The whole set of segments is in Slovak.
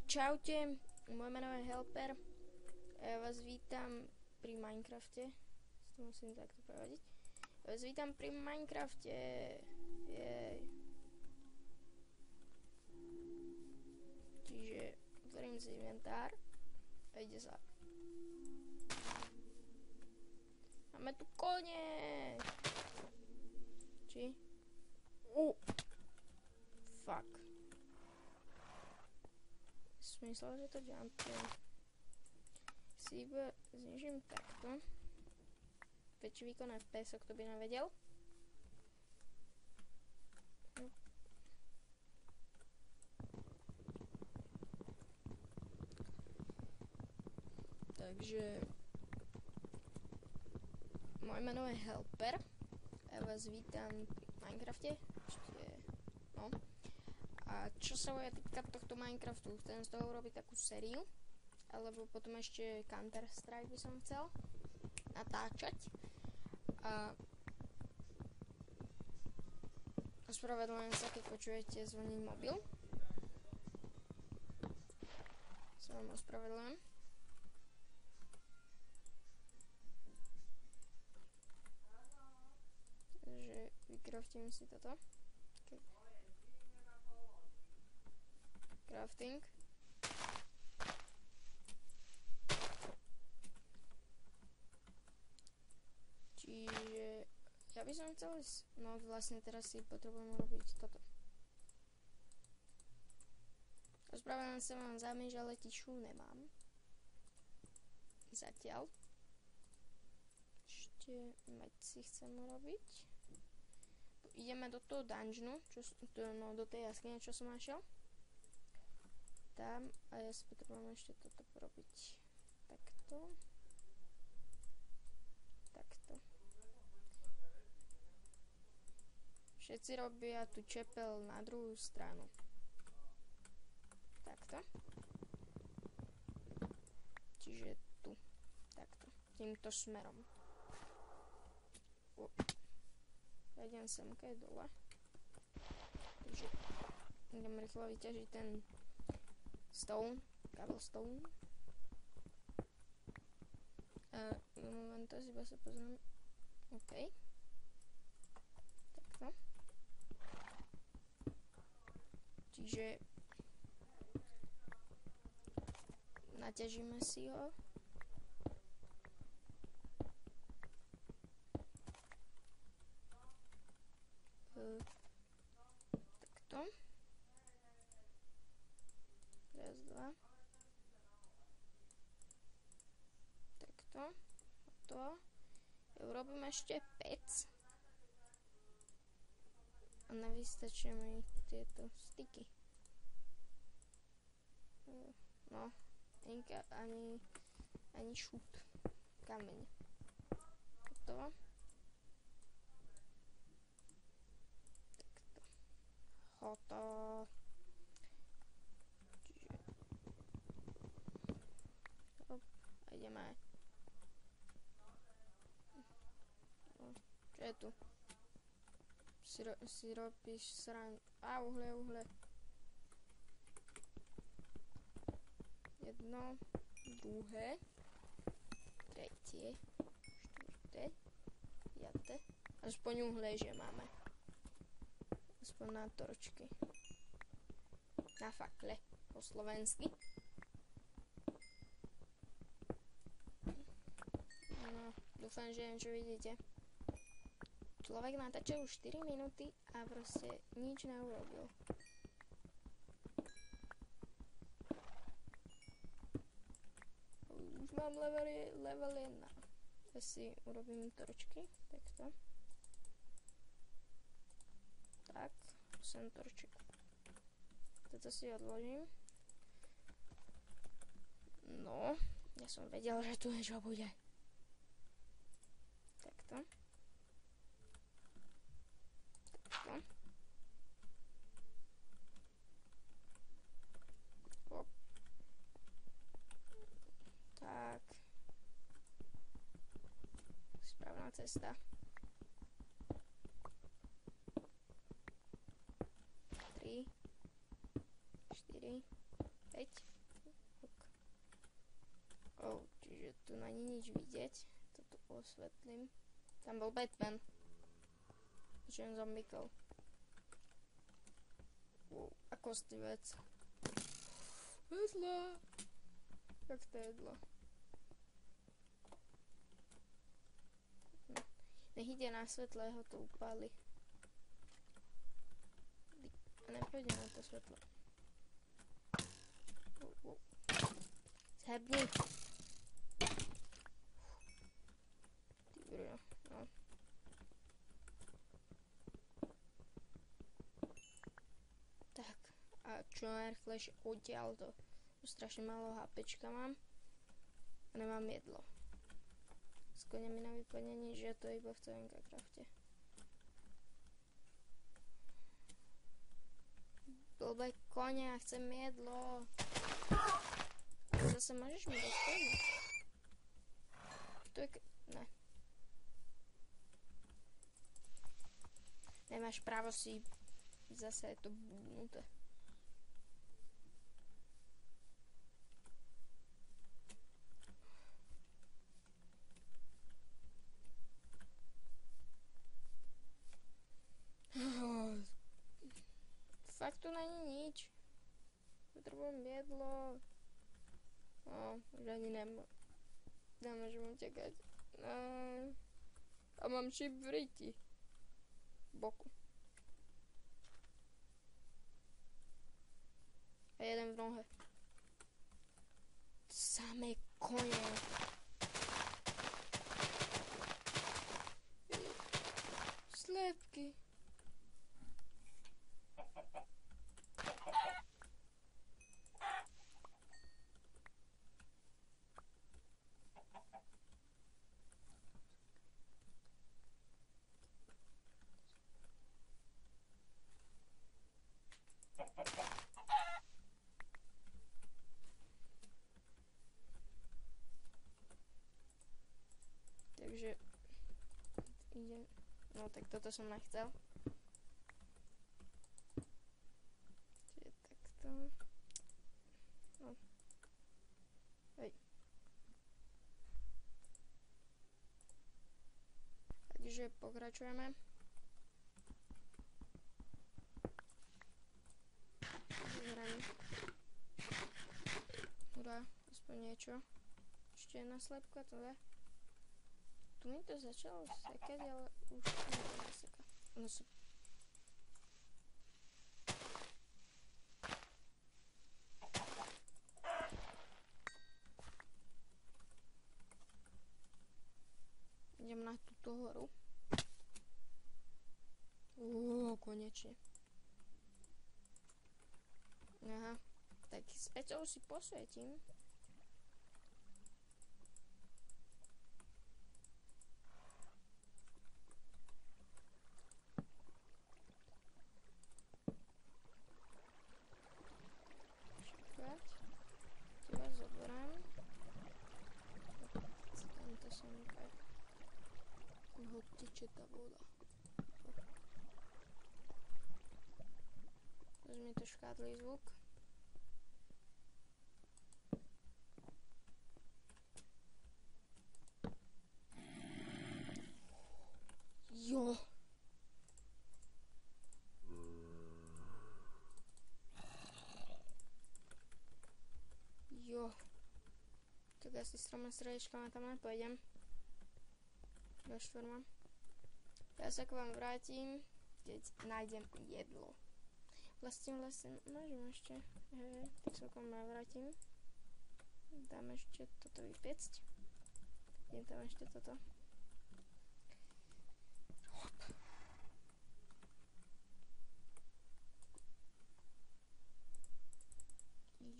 Čaute, moje meno je Helper. Ja vás vítam pri Minecrafte. To musím takto prevodiť. Ja vás vítam pri Minecrafte. Jej. Čiže otvorím si inventár a ide sa. Máme tu kone. Či? Fuck. Myslel, že to jumpuje. Si iba znižím takto. Väčší výkon FPS, kto by nevedel. Takže moje meno je Helper. Ja vás vítam pri Minecrafte. No. A čo sa bude týkať tohto Minecraftu, chcem z toho urobiť takú sériu, alebo potom ešte Counter Strike by som chcel natáčať. A ospravedlňujem sa, keď počujete zvoní mobil. Sa vám ospravedlňujem. Takže vykraftím si toto. Crafting. Čiže ja by som chcel ísť, no vlastne teraz si potrebujem urobiť toto. Ospravedlňujem sa vám za myš, ale tišu nemám. Zatiaľ. Ešte meď si chcem urobiť. Ideme do toho dungeonu, no do tej jaskyne, čo som našiel. Tam a ja si potrebujem ešte toto porobiť takto. Všetci robia tu čepel na druhú stranu. Takto. Čiže tu. Takto. Týmto smerom. Ja idem semka dole. Takže idem rýchlo vyťažiť ten stone, cobblestone. Moment, iba sa pozriem. OK. Takto. Čiže naťažíme si ho. Takto. Raz, dva. Takto. A to. Urobím ešte pec. A navystačíme tieto styky. No, ani šút. Kameň. To. Takto. Hotovo. A ideme. Čo je tu? Si robíš sran... A uhle. Jedno, druhé, tretie, štvrté, piaté. Aspoň uhle, že máme. Aspoň na torčky. Na fakle, po slovensky. No, dúfam, že niečo vidíte. Človek natáčal už 4 minúty a proste nič neurobil. Už mám level 1. Ja si urobím torčky. Takto. Tak, sem torček. Toto si odložím. No, ja som vedel, že tu niečo bude. Takto. Tak. Správna cesta. 3, 4, 5. Čiže tu není nič vidieť. Toto osvetlím. Tam bol Batman. Počujem zombikov. A kostlivec. Jedlo. Jak to jedlo? Nech ide na svetle, ho to upáli. A nepôjde na to svetlo. Zhebni. Ty brjo, no. Tak, a čo najrýchlejšie odtiaľ to. Strašne málo HPčka mám. A nemám jedlo. Z konia mi nevypadne nič, že to je iba v CNK crafte. Blbé konia, chcem jedlo. Zase môžeš mi dať jedlo. To je... Ne. Nemáš právo si... Zase je to búnuté. Fakt tu není nič. Potrebujem jedlo. Už ani nemôžem utekať. A mám šíp v ryti. V boku. A jeden v nohe. Samé kone. Slepky. Takže idem. No tak toto som nechcel. Čiže takto. No. Hej. Takže pokračujeme. Zhraní. Hurá, aspoň niečo. Ešte jedna slepka, to je. Tu mi to začalo sekať, ale už to neseka. No sú... Idem na túto horu. Konečne. Aha, tak späťou si posvietím. Teba zoberám. Tamto som nekaj. Ho teče tá voda. Vezmi to škádlý zvuk. Jo. Jo. Tak asi s 3 stredičkami tam nepôjdem. Do štvorma. Ja sa k vám vrátim, keď nájdem jedlo. Vlastne, môžem ešte. Hej, tak sa k vám vrátim. Dám ešte toto vypiecť. Idem tam ešte toto.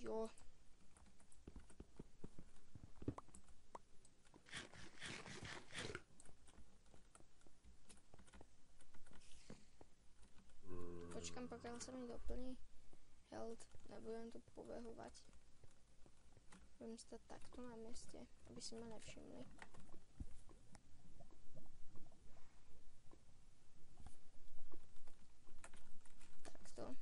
Jo. Počkám, pokiaľ sa mi doplní health, nebudem tu pobehovať. Budem stať takto na mieste, aby si ma nevšimli. Takto.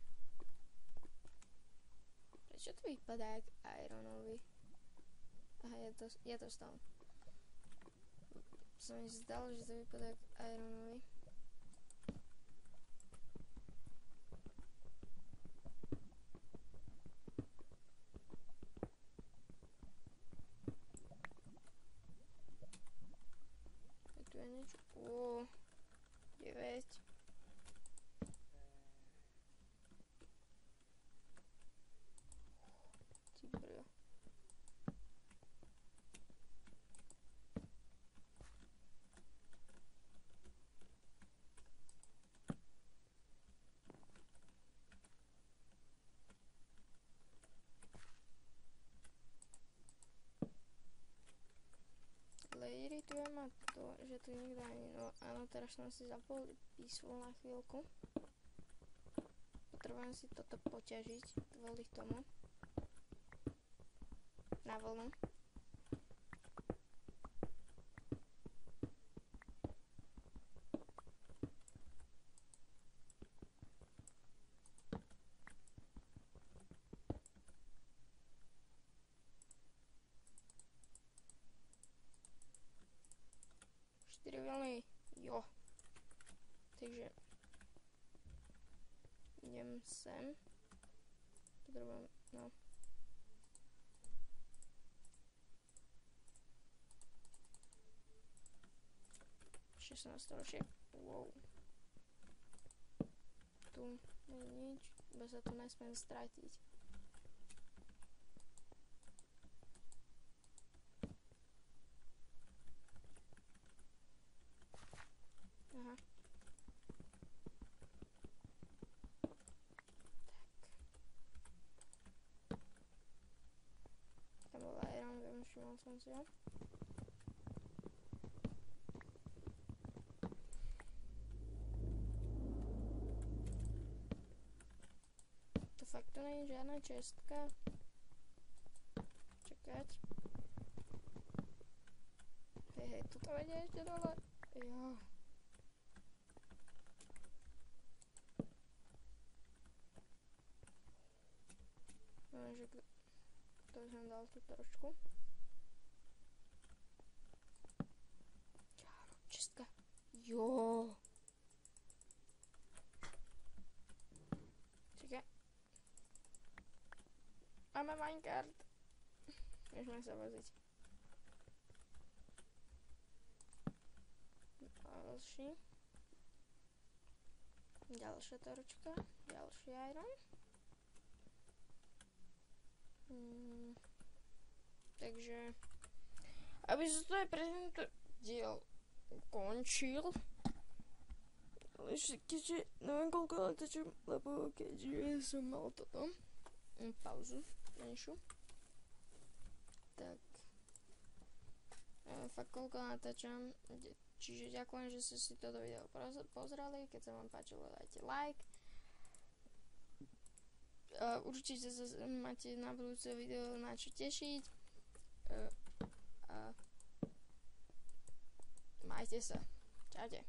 Prečo to vypadá jak ironový? Aha, je to stone. Sa mi zdalo, že to vypadá jak ironový. Tu je niečo. 9. Ty brjo. Ale irituje ma to, že tu nikto ani, no áno, teraz som si zapol písmo na chvíľku. Potrebujem si toto poťažiť kvôli tomu. Na vlnu. Vlny, jo. Takže idem sem. Potrebujem, no. Storočie. Wow. Tu nie je nič, iba sa tu nesmiem stratiť. Aha. Tak. Tam bol iron, viem, všimol som si ho. To fakt to nie je žiadna čestka. Čakať. Hej, toto vedie ešte dole. Jo. Že kto by som dal tú trošku. Čistka. Jo. Čakaj. Máme minecart. Môžeme sa voziť. Ďalší. Ďalšia torčka. Ďalší iron. Takže aby sa to aj pre tento diel ukončil, ešte keďže neviem koľko natáčam, lebo keďže som mal toto pauzu menšiu, tak fakt koľko natáčam, čiže ďakujem, že ste si toto video pozreli. Keď sa vám páčilo, dajte like. Určite sa máte na budúce video na čo tešiť. Majte sa. Čaute.